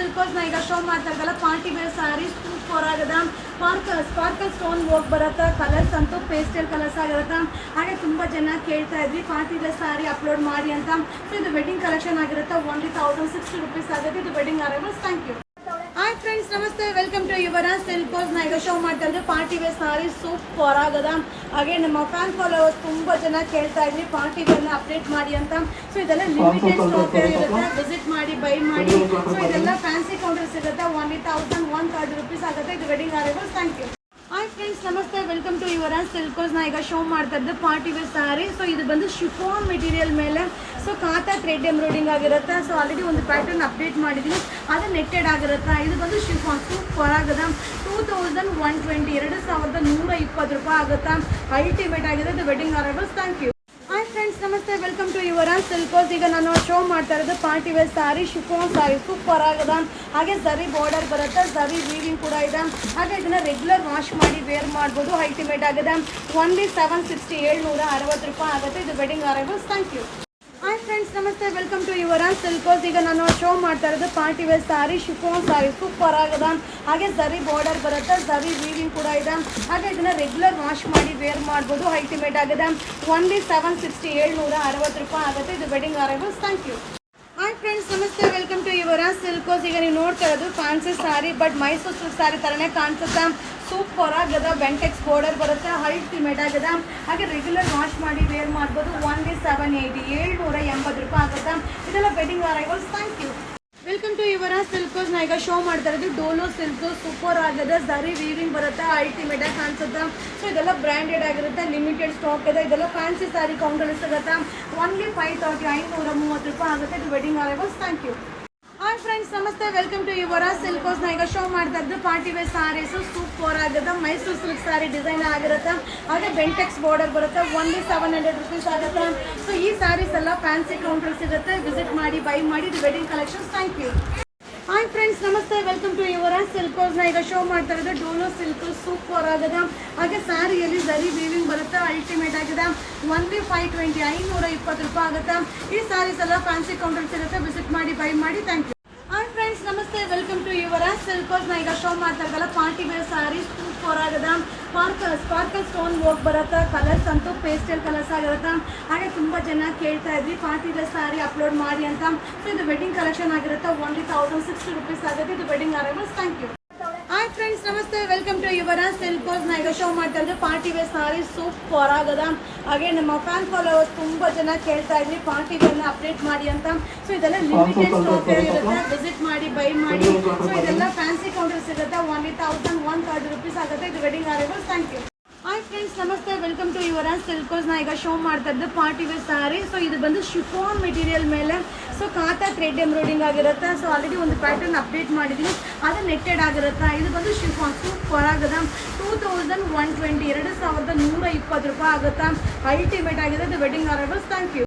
ಸಿಲ್ಕೋಸ್ ನಾ ಈಗ ಶೋ ಮಾಡ್ತಾ ಇದ್ದಲ್ಲ ಪಾರ್ಟಿ ವೇರ್ ಸ್ಯಾರಿ ಸೂಪರ್ ಆಗದ ಸ್ಪಾರ್ಕಲ್ ಸ್ಟೋನ್ ವರ್ಕ್ ಬರುತ್ತೆ. ಕಲರ್ಸ್ ಅಂತೂ ಪೇಸ್ಟಲ್ ಕಲರ್ಸ್ ಆಗಿರುತ್ತೆ. ಹಾಗೆ ತುಂಬ ಜನ ಕೇಳ್ತಾ ಇದ್ವಿ ಪಾರ್ಟಿ ವೇರ್ ಸ್ಯಾರಿ ಅಪ್ಲೋಡ್ ಮಾಡಿ ಅಂತ. ಸೊ ಇದು ವೆಡ್ಡಿಂಗ್ ಕಲೆಕ್ಷನ್ ಆಗಿರುತ್ತೆ. ಓನ್ಲಿ 1060 rupees ಆಗುತ್ತೆ. ಇದು wedding arrivals. Thank you. Hi friends, ನಮಸ್ತೆ, ವೆಲ್ಕಮ್ ಟು ಯುವರಾಜ್ ಸಿಲ್ಕೋಸ್. ನಾ ಈಗ ಶೋ ಮಾಡ್ತಾ ಇದ್ದೆ ಪಾರ್ಟಿ ವೇರ್ ಸಾರಿ ಸೂಪರ್ ಆಗದ. ಹಾಗೆ ನಮ್ಮ ಫ್ಯಾನ್ ಫಾಲೋವರ್ಸ್ ತುಂಬ ಜನ ಕೇಳ್ತಾ ಇದ್ವಿ ಪಾರ್ಟಿ ವೇರ್ನ ಅಪ್ಡೇಟ್ ಮಾಡಿ ಅಂತ. ಸೊ ಇದೆಲ್ಲ ಲಿಮಿಟೆಡ್ ಸ್ಟಾಕ್ ಇರುತ್ತೆ. ವಿಸಿಟ್ ಮಾಡಿ, ಬೈ ಮಾಡಿ. ಸೊ ಇದೆಲ್ಲ ಫ್ಯಾನ್ಸಿ ಕೌಂಟರ್ ಸಿಗುತ್ತೆ. ಓನ್ಲಿ 1130 rupees ಆಗುತ್ತೆ. ಇದು wedding arrivals. Thank you. Hi friends, ನಮಸ್ತೆ, ವೆಲ್ಕಮ್ ಟು ಯುವರಾಜ್ ಸಿಲ್ಕೋಸ್. ನಾ ಈಗ ಶೋ ಮಾಡ್ತಾ ಇದ್ದೆ ಪಾರ್ಟಿ ವೇರ್ ಸ್ಯಾರಿ. ಸೊ ಇದು ಬಂದು ಶಿಫಾನ್ ಮೆಟೀರಿಯಲ್ ಮೇಲೆ ಸೊ ಕಾತಾ ಥ್ರೆಡ್ ಎಂಬ್ರಾಯ್ಡಿಂಗ್ ಆಗಿರುತ್ತೆ. ಸೊ ಆಲ್ರೆಡಿ ಒಂದು ಪ್ಯಾಟರ್ನ್ ಅಪ್ಡೇಟ್ ಮಾಡಿದ್ದೀನಿ, ಅದು ನೆಟ್ಟೆಡ್ ಆಗಿರುತ್ತೆ. ಇದು ಬಂದು ಶಿಫಾನ್ ಸೂಪರ್ ಆಗದ. 2120 2120 ರೂಪಾಯಿ ಆಗುತ್ತೆ. ಅಲ್ಟಿಮೇಟ್ ಆಗಿದೆ. ಇದು wedding arrivals. Thank you. Hi friends, ನಮಸ್ತೆ, ವೆಲ್ಕಮ್ ಟು ಯುವರಾಜ್ ಸಿಲ್ಕೋಸ್. ಈಗ ನಾನು ಶೋ ಮಾಡ್ತಾ ಇರೋದು party wear saree chiffon saree super ಆಗದ. ಹಾಗೆ ಝರಿ ಬಾರ್ಡರ್ ಬರುತ್ತೆ, ಝರಿ ವೀವಿಂಗ್ ಕೂಡ ಇದೆ. ಹಾಗೆ ಇದನ್ನ ರೆಗ್ಯುಲರ್ ವಾಶ್ ಮಾಡಿ ವೇರ್ ಮಾಡ್ಬೋದು. ಅಲ್ಟಿಮೇಟ್ ಆಗಿದೆ. ಓನ್ಲಿ 760 ರೂಪಾಯಿ ಆಗುತ್ತೆ. ಇದು wedding arrivals. Thank you. Hi friends, ನಮಸ್ತೆ, ವೆಲ್ಕಮ್ ಟು ಯುವರಾಜ್ ಸಿಲ್ಕೋಸ್. ಈಗ ನಾನು ಶೋ ಮಾಡ್ತಾ ಇರೋದು party wear saree chiffon saree super ಆಗದ. ಹಾಗೆ ಝರಿ ಬಾರ್ಡರ್ ಬರುತ್ತೆ, ಝರಿ ವೀವಿಂಗ್ ಕೂಡ ಇದೆ. ಹಾಗೆ ಇದನ್ನ ರೆಗ್ಯುಲರ್ ವಾಶ್ ಮಾಡಿ ವೇರ್ ಮಾಡ್ಬೋದು. ಅಲ್ಟಿಮೇಟ್ ಆಗಿದೆ. ಓನ್ಲಿ 760 ರೂಪಾಯಿ ಆಗುತ್ತೆ. ಇದು wedding arrivals. Thank you. Hi friends, ನಮಸ್ತೆ, ವೆಲ್ಕಮ್ ಟು ಯುವರಾಜ್ ಸಿಲ್ಕೋಸ್. ಈಗ ನೀವು ನೋಡ್ತಾ ಇರೋದು fancy saree, but Mysuru silk saree ಥರನೇ ಕಾಣಿಸುತ್ತೆ. ಸೂಪರ್ ಆಗದ. ಬೆಂಟೆಕ್ಸ್ ಬಾರ್ಡರ್ ಬರುತ್ತೆ. ಅಲ್ಟಿಮೇಟ್ ಆಗಿದೆ. ಹಾಗೆ ರೆಗ್ಯುಲರ್ ವಾಶ್ ಮಾಡಿ ವೇರ್ ಮಾಡ್ಬೋದು. ಓನ್ಲಿ 780 ರೂಪಾಯಿ ಆಗುತ್ತೆ. ಇದೆಲ್ಲ wedding arrivals. Thank you. Welcome to Yuvraj ಸಿಲ್ಕೋಸ್. ನಾ ಈಗ ಶೋ ಮಾಡ್ತಾ ಇರೋದು ಡೋಲೋ ಸಿಲ್ಕ್ ಸೂಪರ್ ಆಗದೆ. ಝರಿ ವೀವಿಂಗ್ ಬರುತ್ತೆ. ಅಲ್ಟಿಮೇಟ್ ಆಗಿ ಕಾಣಿಸುತ್ತೆ. ಸೊ ಇದೆಲ್ಲ ಬ್ರ್ಯಾಂಡೆಡ್ ಆಗಿರುತ್ತೆ. ಲಿಮಿಟೆಡ್ ಸ್ಟಾಕ್ ಇದೆ. ಇದೆಲ್ಲ ಫ್ಯಾನ್ಸಿ ಸ್ಯಾರಿ ಕೌಂಟರ್ ಸಿಗುತ್ತೆ. ಓನ್ಲಿ 530 ರೂಪಾಯಿ ಆಗುತ್ತೆ. ಇದು wedding arrivals. Thank you. Hi friends, ನಮಸ್ತೆ, ವೆಲ್ಕಮ್ ಟು ಯುವರಾಜ್ ಸಿಲ್ಕೋಸ್. ನಾ ಈಗ ಶೋ ಮಾಡ್ತಾ ಇದ್ದು ಪಾರ್ಟಿ ವೇರ್ ಸ್ಯಾರೀಸು ಸೂಪರ್ ಆಗುತ್ತೆ. ಮೈಸೂರು ಸಿಲ್ಕ್ ಸ್ಯಾರಿ ಡಿಸೈನ್ ಆಗಿರುತ್ತೆ. ಹಾಗೆ ಬೆಂಟೆಕ್ಸ್ ಬಾರ್ಡರ್ ಬರುತ್ತೆ. ಓನ್ಲಿ 700 rupees ಆಗುತ್ತೆ. ಸೊ ಈ ಸ್ಯಾರೀಸ್ ಎಲ್ಲ ಫ್ಯಾನ್ಸಿ ಕೌಂಟರ್ ಸಿಗುತ್ತೆ. ವಿಸಿಟ್ ಮಾಡಿ, ಬೈ ಮಾಡಿ. ಇದು wedding collections. Thank you. Hi friends, ನಮಸ್ತೆ, ವೆಲ್ಕಮ್ ಟು ಯುವರಾಜ್ ಸಿಲ್ಕೋಸ್. ನಾ ಈಗ ಶೋ ಮಾಡ್ತಾ ಇರೋದು ಡೋಲೋ ಸಿಲ್ಕ್ ಸೂಪರ್ ಆಗಿದೆ. ಹಾಗೆ ಸ್ಯಾರಿಯಲ್ಲಿ ಝರಿ ವೀವಿಂಗ್ ಬರುತ್ತೆ. ಅಲ್ಟಿಮೇಟ್ ಆಗಿದೆ. ಓನ್ಲಿ 520 ರೂಪಾಯಿ ಆಗುತ್ತೆ. ಈ ಸ್ಯಾರೀಸ್ ಎಲ್ಲ ಫ್ಯಾನ್ಸಿ ಕೌಂಟರ್ ಸಿಗುತ್ತೆ. ವಿಸಿಟ್ ಮಾಡಿ, ಬೈ ಮಾಡಿ. Thank you. ಹಾಯ್ ಫ್ರೆಂಡ್ಸ್, ನಮಸ್ತೆ, ವೆಲ್ಕಮ್ ಟು ಯುವರಾಜ್ ಸಿಲ್ಕೋಸ್. ನಾ ಈಗ ಶೋ ಮಾಡ್ತಾ ಇದ್ದಲ್ಲ ಪಾರ್ಟಿ ವೇರ್ ಸ್ಯಾರಿ ಸೂಪರ್ ಆಗದ. ಸ್ಪಾರ್ಕಲ್ ಸ್ಟೋನ್ ವರ್ಕ್ ಬರುತ್ತೆ. ಕಲರ್ಸ್ ಅಂತೂ ಪೇಸ್ಟಲ್ ಕಲರ್ಸ್ ಆಗಿರುತ್ತೆ. ಹಾಗೆ ತುಂಬ ಜನ ಕೇಳ್ತಾ ಇದ್ವಿ ಪಾರ್ಟಿ ವೇರ್ ಸ್ಯಾರಿ ಅಪ್ಲೋಡ್ ಮಾಡಿ ಅಂತ. ಸೊ ಇದು ವೆಡ್ಡಿಂಗ್ ಕಲೆಕ್ಷನ್ ಆಗಿರುತ್ತೆ. ಓನ್ಲಿ 1060 rupees ಆಗುತ್ತೆ. ಇದು wedding arrivals. Thank you. Hi friends, ನಮಸ್ತೆ, ವೆಲ್ಕಮ್ ಟು ಯುವರಾಜ್ ಸಿಲ್ಕೋಸ್. ನಾ ಈಗ ಶೋ ಮಾಡ್ತಾ ಇದ್ದೆ ಪಾರ್ಟಿ ವೇರ್ ಸ್ಯಾರಿ ಸೂಪರ್ ಆಗದ. ಹಾಗೆ ನಮ್ಮ ಫ್ಯಾನ್ ಫಾಲೋವರ್ಸ್ ತುಂಬ ಜನ ಕೇಳ್ತಾ ಇದ್ವಿ ಪಾರ್ಟಿ ವೇರ್ನ ಅಪ್ಡೇಟ್ ಮಾಡಿ ಅಂತ. ಸೊ ಇದೆಲ್ಲ ಲಿಮಿಟೆಡ್ ಸ್ಟಾಕ್ ಇರುತ್ತೆ. ವಿಸಿಟ್ ಮಾಡಿ, ಬೈ ಮಾಡಿ. ಸೊ ಇದೆಲ್ಲ ಫ್ಯಾನ್ಸಿ ಕೌಂಟರ್ ಸಿಗುತ್ತೆ. ಓನ್ಲಿ 1130 rupees ಆಗುತ್ತೆ. ಇದು wedding arrivals. Thank you. Hi friends, ನಮಸ್ತೆ, ವೆಲ್ಕಮ್ ಟು ಯುವರಾಜ್ ಸಿಲ್ಕೋಸ್. ನಾ ಈಗ ಶೋ ಮಾಡ್ತಾ ಇದ್ದೆ ಪಾರ್ಟಿ ವೇರ್ ಸ್ಯಾರಿ. ಸೊ ಇದು ಬಂದು ಶಿಫಾನ್ ಮೆಟೀರಿಯಲ್ ಮೇಲೆ ಸೊ ಕಾತಾ ಥ್ರೆಡ್ ಎಂಬ್ರಾಯ್ಡಿಂಗ್ ಆಗಿರುತ್ತೆ. ಸೊ ಆಲ್ರೆಡಿ ಒಂದು ಪ್ಯಾಟರ್ನ್ ಅಪ್ಡೇಟ್ ಮಾಡಿದ್ದೀನಿ, ಅದು ನೆಟ್ಟೆಡ್ ಆಗಿರುತ್ತೆ. ಇದು ಬಂದು ಶಿಫಾನ್ ಸೂಪರ್ ಆಗದ. 2120 2120 ರೂಪಾಯಿ ಆಗುತ್ತೆ. ಅಲ್ಟಿಮೇಟ್ ಆಗಿದೆ. ಇದು ವೆಡ್ಡಿಂಗ್ ಅರೈವಲ್ಸ್. Thank you.